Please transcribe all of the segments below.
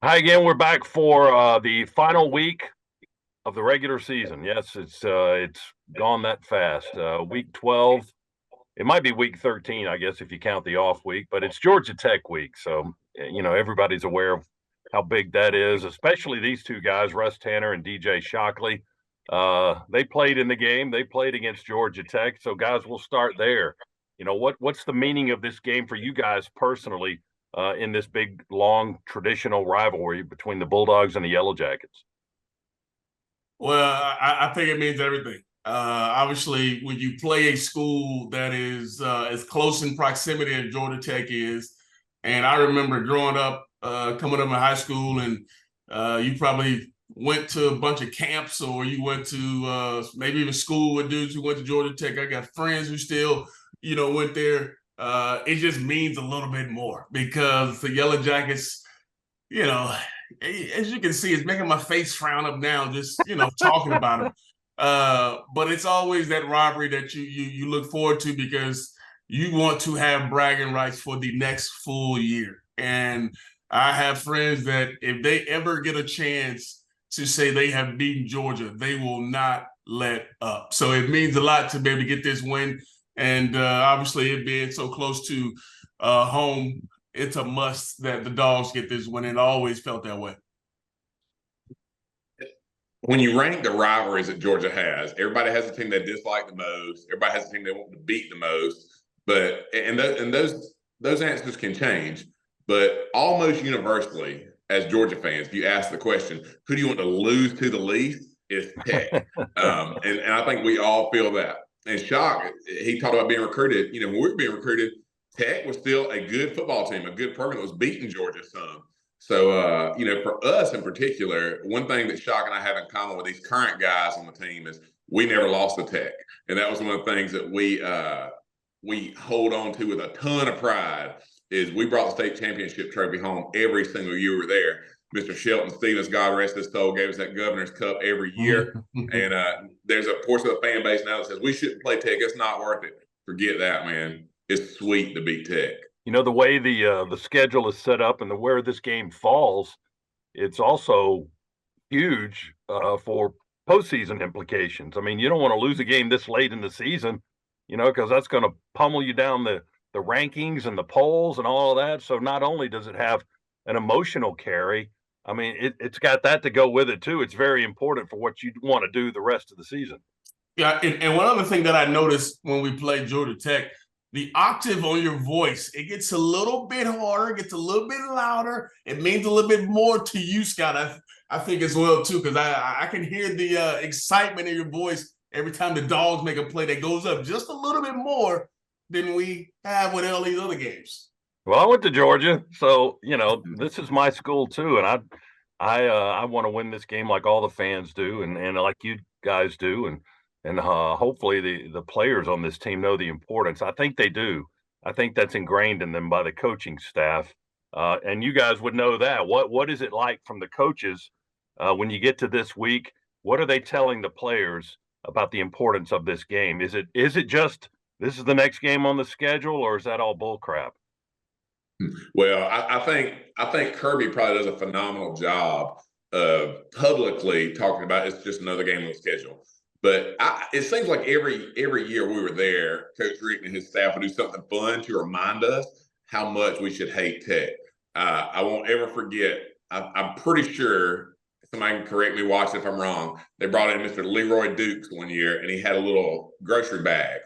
Hi again. We're back for the final week of the regular season. Yes, it's gone that fast. Week 12. It might be week 13, I guess, if you count the off week, but it's Georgia Tech week. So, everybody's aware of how big that is, especially these two guys, Russ Tanner and DJ Shockley. They played in the game. They played against Georgia Tech. So, guys, we'll start there. What's the meaning of this game for you guys personally in this big, long, traditional rivalry between the Bulldogs and the Yellow Jackets? Well, I think it means everything. Obviously, when you play a school that is as close in proximity as Georgia Tech is, and I remember growing up, coming up in high school, and you probably went to a bunch of camps or you went to maybe even school with dudes who went to Georgia Tech. I got friends who still, went there. It just means a little bit more because the Yellow Jackets, you know, as you can see, it's making my face frown up now just talking about him. But it's always that rivalry that you look forward to because you want to have bragging rights for the next full year. And I have friends that if they ever get a chance to say they have beaten Georgia, they will not let up. So it means a lot to be able to get this win. And obviously, it being so close to home, it's a must that the Dogs get this win. It always felt that way. When you rank the rivalries that Georgia has, everybody has a team they dislike the most. Everybody has a team they want to beat the most. But those answers can change. But almost universally, as Georgia fans, if you ask the question, who do you want to lose to the least? It's Tech. And I think we all feel that. And Shock, he talked about being recruited. When we were being recruited, Tech was still a good football team, a good program that was beating Georgia some. So, for us in particular, one thing that Shock and I have in common with these current guys on the team is we never lost to Tech, and that was one of the things that we hold on to with a ton of pride. Is we brought the state championship trophy home every single year we were there. Mr. Shelton Stevens, God rest his soul, gave us that Governor's Cup every year. And there's a portion of the fan base now that says we shouldn't play Tech. It's not worth it. Forget that, man. It's sweet to beat Tech. The way the schedule is set up and where this game falls, it's also huge for postseason implications. I mean, you don't want to lose a game this late in the season, because that's going to pummel you down the rankings and the polls and all of that. So not only does it have an emotional carry, I mean, it's got that to go with it too. It's very important for what you want to do the rest of the season. Yeah, and one other thing that I noticed when we played Georgia Tech, the octave on your voice, it gets a little bit harder, gets a little bit louder. It means a little bit more to you, Scott. I think as well too, because I can hear the excitement in your voice every time the Dogs make a play that goes up just a little bit more than we have with all these other games. Well, I went to Georgia, so this is my school too, and I want to win this game like all the fans do, and like you guys do, and hopefully the players on this team know the importance. I think they do. I think that's ingrained in them by the coaching staff, and you guys would know that. What is it like from the coaches when you get to this week? What are they telling the players about the importance of this game? Is it just this is the next game on the schedule, or is that all bull crap? Well, I think Kirby probably does a phenomenal job of publicly talking about it's just another game on the schedule. But it seems like every year we were there, Coach Rick and his staff would do something fun to remind us how much we should hate Tech. I won't ever forget. I'm pretty sure somebody can correct me, watch if I'm wrong. They brought in Mr. Leroy Dukes one year, and he had a little grocery bag.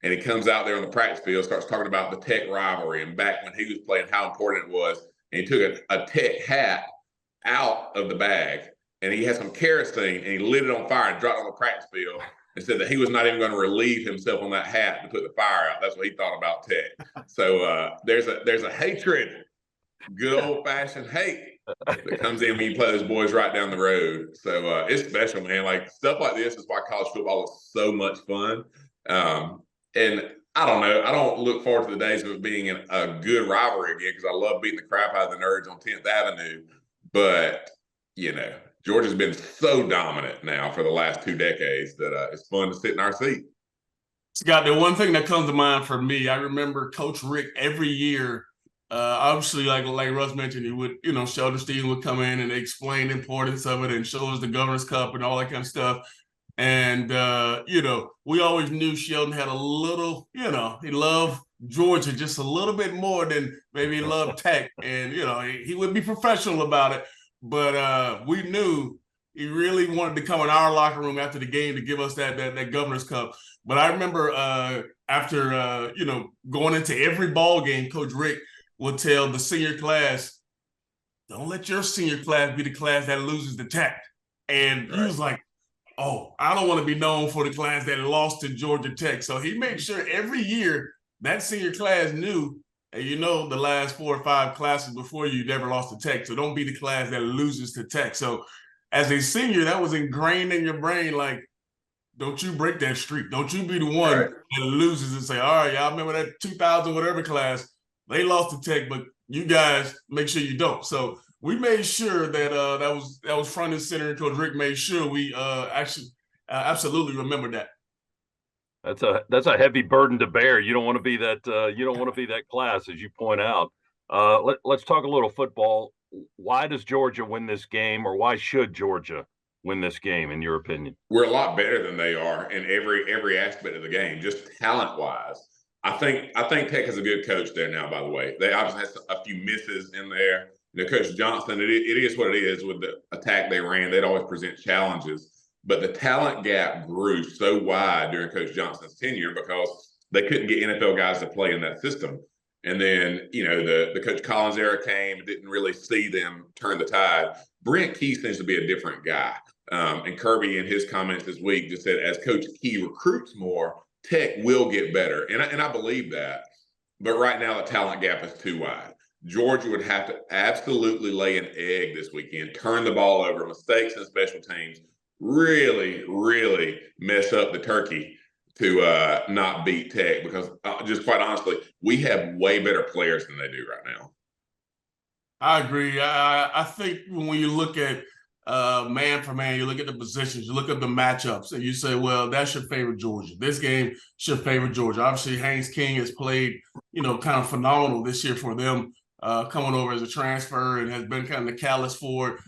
And he comes out there on the practice field, starts talking about the Tech rivalry and back when he was playing, how important it was. And he took a Tech hat out of the bag, and he had some kerosene, and he lit it on fire and dropped it on the practice field and said that he was not even going to relieve himself on that hat to put the fire out. That's what he thought about Tech. So there's a hatred, good old-fashioned hate that comes in when you play those boys right down the road. So it's special, man. Like, stuff like this is why college football is so much fun. And I don't know. I don't look forward to the days of it being a good rivalry again because I love beating the crap out of the Nerds on 10th Avenue. But, Georgia's been so dominant now for the last 2 decades that it's fun to sit in our seat. Scott, the one thing that comes to mind for me, I remember Coach Rick every year Obviously, like Russ mentioned, he would, Sheldon Stevens would come in and explain the importance of it and show us the Governor's Cup and all that kind of stuff. And we always knew Sheldon had a little, he loved Georgia just a little bit more than maybe he loved Tech. And he would be professional about it. But we knew he really wanted to come in our locker room after the game to give us that Governor's Cup. But I remember after going into every ball game, Coach Rick would tell the senior class, "Don't let your senior class be the class that loses the Tech." And he was like, "Oh, I don't want to be known for the class that lost to Georgia Tech." So he made sure every year that senior class knew, and the last 4 or 5 classes before you never lost to Tech. So don't be the class that loses to Tech. So as a senior, that was ingrained in your brain, like, don't you break that streak. Don't you be the one that loses and say, "All right, y'all remember that 2000 whatever class, they lost to Tech, but you guys make sure you don't." So we made sure that that was front and center, and Coach Rick made sure we absolutely remember that. That's a heavy burden to bear. You don't want to be that. You don't want to be that class, as you point out. Let's talk a little football. Why does Georgia win this game, or why should Georgia win this game, in your opinion? We're a lot better than they are in every aspect of the game, just talent wise. I think Tech has a good coach there now. By the way, they obviously had a few misses in there. Coach Johnson, it is what it is with the attack they ran. They'd always present challenges. But the talent gap grew so wide during Coach Johnson's tenure because they couldn't get NFL guys to play in that system. And then, the Coach Collins era came, didn't really see them turn the tide. Brent Key seems to be a different guy. And Kirby, in his comments this week, just said, as Coach Key recruits more, Tech will get better. And I believe that. But right now, the talent gap is too wide. Georgia would have to absolutely lay an egg this weekend, turn the ball over, mistakes in special teams, really, really mess up the turkey to not beat Tech, because just quite honestly, we have way better players than they do right now. I agree. I think when you look at man for man, you look at the positions, you look at the matchups, and you say, well, that should favor Georgia. This game should favor Georgia. Obviously, Haynes King has played, kind of phenomenal this year for them, coming over as a transfer, and has been kind of the catalyst for it.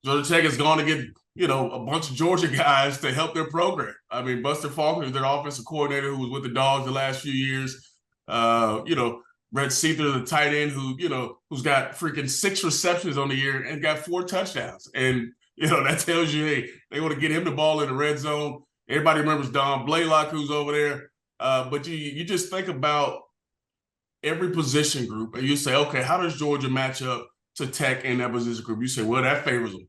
Georgia Tech is going to get, a bunch of Georgia guys to help their program. I mean, Buster Faulkner is their offensive coordinator, who was with the Dogs the last few years. Brett Seether, the tight end, who's got freaking 6 receptions on the year and got 4 touchdowns. And, that tells you, hey, they want to get him the ball in the red zone. Everybody remembers Don Blaylock, who's over there. But you just think about every position group, and you say, okay, how does Georgia match up to Tech in that position group? You say, well, that favors them.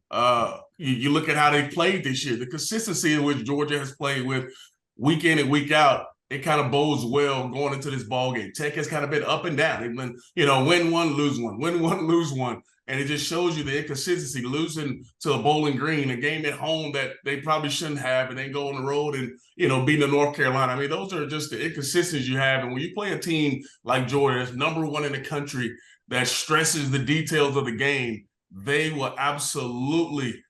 You look at how they played this year, the consistency in which Georgia has played with week in and week out. It kind of bodes well going into this ball game. Tech has kind of been up and down. They've been, win one, lose one, win one, lose one. And it just shows you the inconsistency, losing to a Bowling Green, a game at home that they probably shouldn't have, and then go on the road and, beating the North Carolina. I mean, those are just the inconsistencies you have. And when you play a team like Georgia, that's #1 in the country, that stresses the details of the game, they will absolutely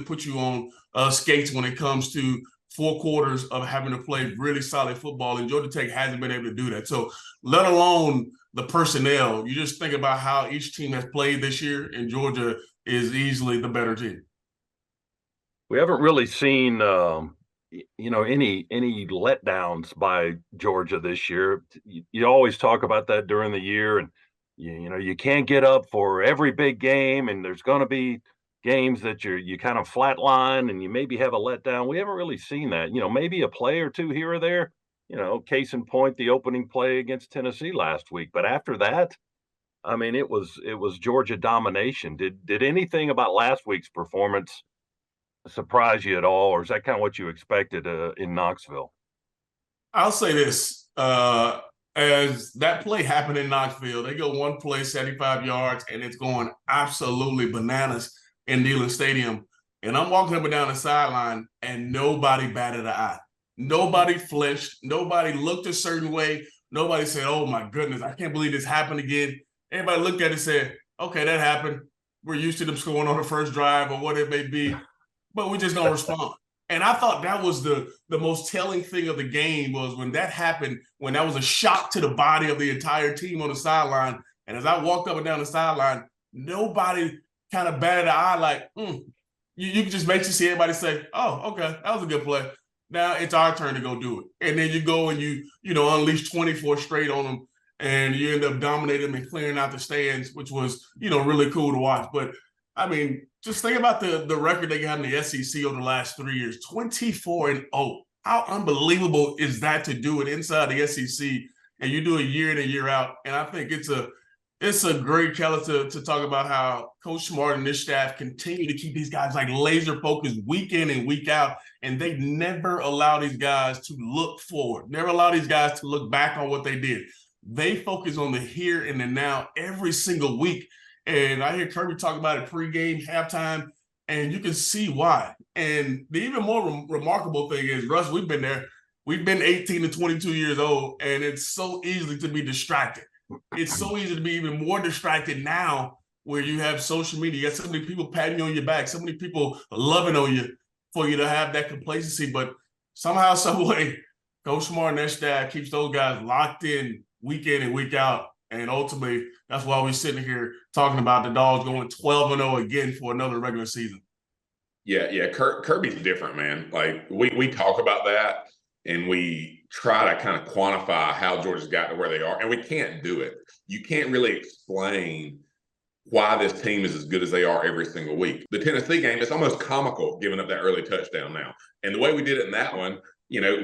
put you on skates when it comes to 4 quarters of having to play really solid football, and Georgia Tech hasn't been able to do that. So let alone the personnel, you just think about how each team has played this year, and Georgia is easily the better team. We haven't really seen, any letdowns by Georgia this year. You always talk about that during the year, and you can't get up for every big game, and there's going to be games that you kind of flatline and you maybe have a letdown. We haven't really seen that. Maybe a play or two here or there. Case in point, the opening play against Tennessee last week. But after that, I mean, it was Georgia domination. Did anything about last week's performance surprise you at all, or is that kind of what you expected in Knoxville? I'll say this. As that play happened in Knoxville, they go one play, 75 yards, and it's going absolutely bananas in Neyland Stadium. And I'm walking up and down the sideline, and nobody batted an eye. Nobody flinched. Nobody looked a certain way. Nobody said, oh, my goodness, I can't believe this happened again. Everybody looked at it and said, okay, that happened. We're used to them scoring on the first drive or what it may be, but we just don't respond. And I thought that was the most telling thing of the game was when that happened, when that was a shock to the body of the entire team on the sideline. And as I walked up and down the sideline, nobody kind of batted an eye like, you just make you see everybody say, oh, okay, that was a good play. Now it's our turn to go do it. And then you go and you unleash 24 straight on them, and you end up dominating them and clearing out the stands, which was, really cool to watch. But I mean, just think about the record they got in the SEC over the last 3 years, 24-0. How unbelievable is that to do it inside the SEC, and you do it year in and year out? And I think it's a great caliber to talk about how Coach Smart and this staff continue to keep these guys like laser focused week in and week out, and they never allow these guys to look forward, never allow these guys to look back on what they did. They focus on the here and the now every single week. And I hear Kirby talk about it pregame, halftime, and you can see why. And the even more remarkable thing is, Russ, we've been there. We've been 18 to 22 years old, and it's so easy to be distracted. It's so easy to be even more distracted now where you have social media. You got so many people patting you on your back, so many people loving on you for you to have that complacency. But somehow, some way, Coach Smart and their staff keeps those guys locked in and week out. And ultimately, that's why we're sitting here talking about the Dogs going 12-0 again for another regular season. Yeah. Kirby's different, man. Like we talk about that, and we try to kind of quantify how Georgia's got to where they are, and we can't do it. You can't really explain why this team is as good as they are every single week. The Tennessee game, it's almost comical giving up that early touchdown now. And the way we did it in that one,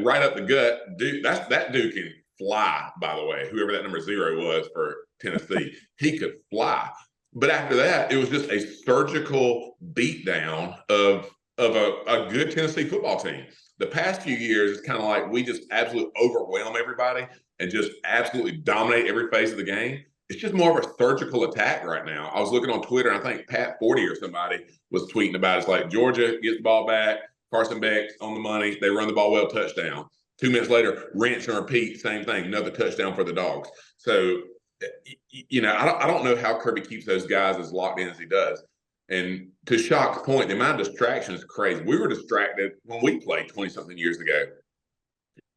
right up the gut, dude, that dude can fly, by the way. Whoever that number 0 was for Tennessee, he could fly. But after that, it was just a surgical beatdown of a good Tennessee football team. The past few years, it's kind of like we just absolutely overwhelm everybody and just absolutely dominate every phase of the game. It's just more of a surgical attack right now. I was looking on Twitter, and I think Pat 40 or somebody was tweeting about it. It's like Georgia gets the ball back, Carson Beck's on the money, they run the ball well, touchdown. 2 minutes later, rinse and repeat, same thing, another touchdown for the Dogs. So, I don't know how Kirby keeps those guys as locked in as he does. And to Shock's point, the amount of distraction is crazy. We were distracted when we played 20-something years ago.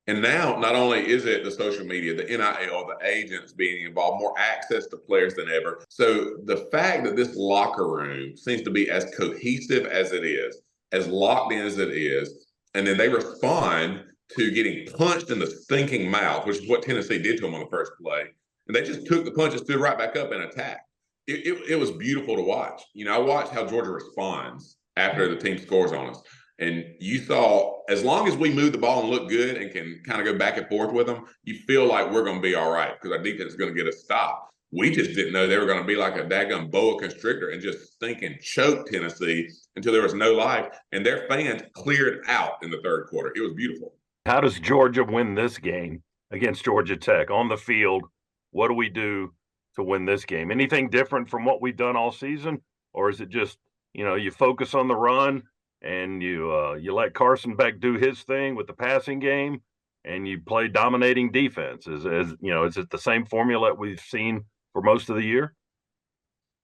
And now, not only is it the social media, the NIL, the agents being involved, more access to players than ever. So the fact that this locker room seems to be as cohesive as it is, as locked in as it is, and then they respond to getting punched in the stinking mouth, which is what Tennessee did to them on the first play. And they just took the punch and stood right back up and attacked. It was beautiful to watch. I watched how Georgia responds after the team scores on us. And you saw, as long as we move the ball and look good and can kind of go back and forth with them, you feel like we're going to be all right because our defense is going to get a stop. We just didn't know they were going to be like a daggum boa constrictor and just stinking choke Tennessee until there was no life. And their fans cleared out in the third quarter. It was beautiful. How does Georgia win this game against Georgia Tech on the field? What do we do to win this game? Anything different from what we've done all season? Or is it just, you focus on the run and you let Carson Beck do his thing with the passing game and you play dominating defense? Is it the same formula that we've seen for most of the year?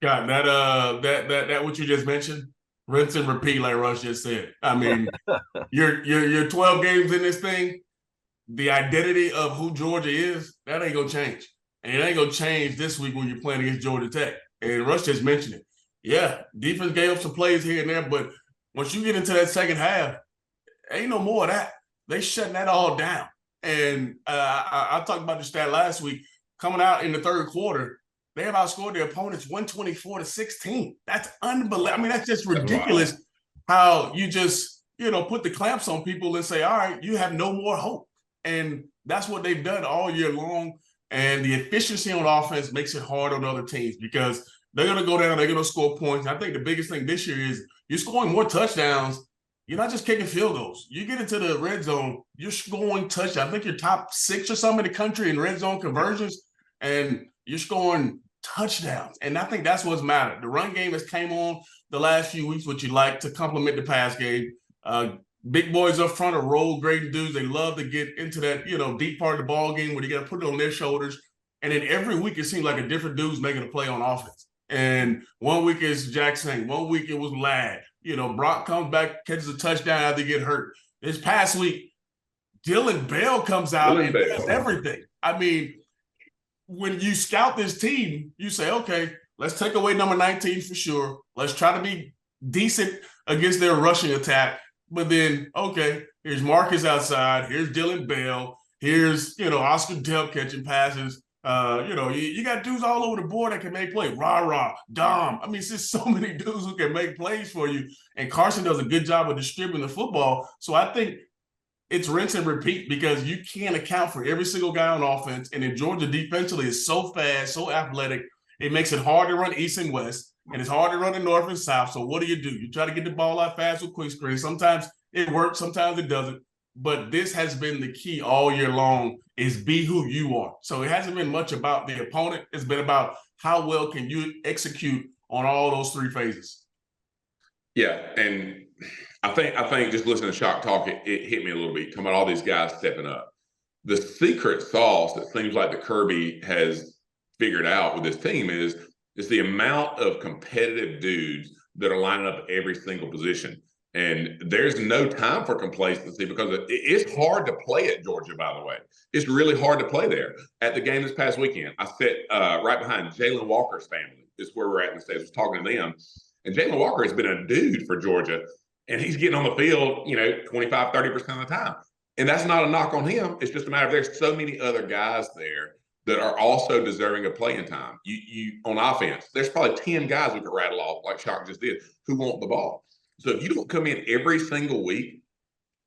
God, that what you just mentioned, rinse and repeat, like Russ just said. I mean, you're 12 games in this thing. The identity of who Georgia is, that ain't gonna change. And it ain't gonna change this week when you're playing against Georgia Tech. And Russ just mentioned it. Yeah, defense gave up some plays here and there, but once you get into that second half, ain't no more of that. They shutting that all down. And I talked about the stat last week. Coming out in the third quarter, they have outscored their opponents 124-16. That's unbelievable. I mean, that's just ridiculous how you just, put the clamps on people and say, all right, you have no more hope. And that's what they've done all year long. And the efficiency on offense makes it hard on other teams because they're going to go down, they're going to score points. And I think the biggest thing this year is you're scoring more touchdowns. You're not just kicking field goals. You get into the red zone, you're scoring touchdowns. I think you're top 6 or something in the country in red zone conversions, and you're scoring touchdowns. And I think that's what's mattered. The run game has came on the last few weeks, which you like to complement the pass game. Big boys up front are roll grading dudes. They love to get into that, deep part of the ball game where you got to put it on their shoulders. And then every week it seems like a different dude's making a play on offense. And one week it's Jackson, one week it was Ladd, Brock comes back, catches a touchdown after he get hurt. This past week, Dylan Bell comes out and does everything. I mean, when you scout this team, you say, okay, let's take away number 19 for sure. Let's try to be decent against their rushing attack. But then, okay, here's Marcus outside. Here's Dylan Bell. Here's, Oscar Delp catching passes. You got dudes all over the board that can make plays. Rah, Dom. I mean, it's just so many dudes who can make plays for you. And Carson does a good job of distributing the football. So I think it's rinse and repeat because you can't account for every single guy on offense. And then Georgia defensively is so fast, so athletic. It makes it hard to run east and west, and it's hard to run the north and south. So what do? You try to get the ball out fast with quick screens. Sometimes it works, sometimes it doesn't. But this has been the key all year long is be who you are. So it hasn't been much about the opponent. It's been about how well can you execute on all those three phases. Yeah, and I think just listening to Shock talk, it hit me a little bit, talking about all these guys stepping up. The secret sauce that seems like the Kirby has figured out with this team is the amount of competitive dudes that are lining up every single position. And there's no time for complacency because it's hard to play at Georgia, by the way. It's really hard to play there. At the game this past weekend, I sat right behind Jalen Walker's family. Is where we're at in the States. I was talking to them. And Jalen Walker has been a dude for Georgia. And he's getting on the field, 25, 30% of the time. And that's not a knock on him. It's just a matter of there's so many other guys there that are also deserving of playing time. You on offense, there's probably 10 guys we could rattle off, like Shock just did, who want the ball. So if you don't come in every single week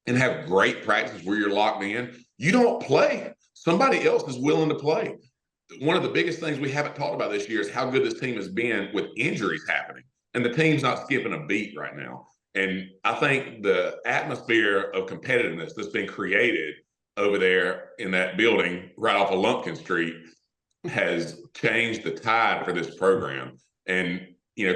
and have great practice where you're locked in, you don't play. Somebody else is willing to play. One of the biggest things we haven't talked about this year is how good this team has been with injuries happening. And the team's not skipping a beat right now. And I think the atmosphere of competitiveness that's been created over there in that building right off of Lumpkin Street has changed the tide for this program. And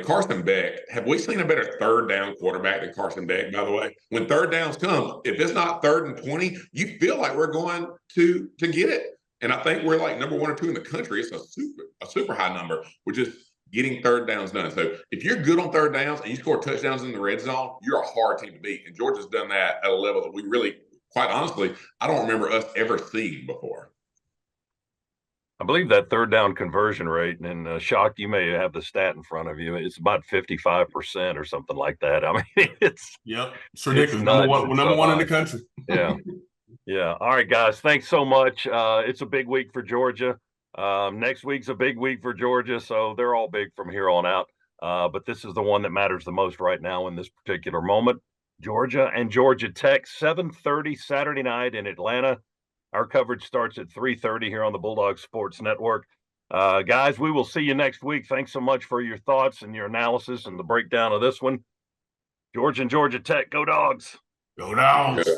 Carson Beck, have we seen a better third down quarterback than Carson Beck, by the way? When third downs come, if it's not 3rd and 20, you feel like we're going to get it. And I think we're like number 1 or 2 in the country. It's a super high number, which is getting third downs done. So if you're good on third downs and you score touchdowns in the red zone, you're a hard team to beat. And Georgia's done that at a level that we really, quite honestly, I don't remember us ever seeing before. I believe that third down conversion rate, and Shock, you may have the stat in front of you. It's about 55% or something like that. I mean, it's ridiculous. Number one in the country. Yeah. All right, guys. Thanks so much. It's a big week for Georgia. Next week's a big week for Georgia, so they're all big from here on out. But this is the one that matters the most right now in this particular moment. Georgia and Georgia Tech, 7:30 Saturday night in Atlanta. Our coverage starts at 3:30 here on the Bulldog Sports Network. Guys, we will see you next week. Thanks so much for your thoughts and your analysis and the breakdown of this one. Georgia and Georgia Tech, go Dogs. Go Dogs.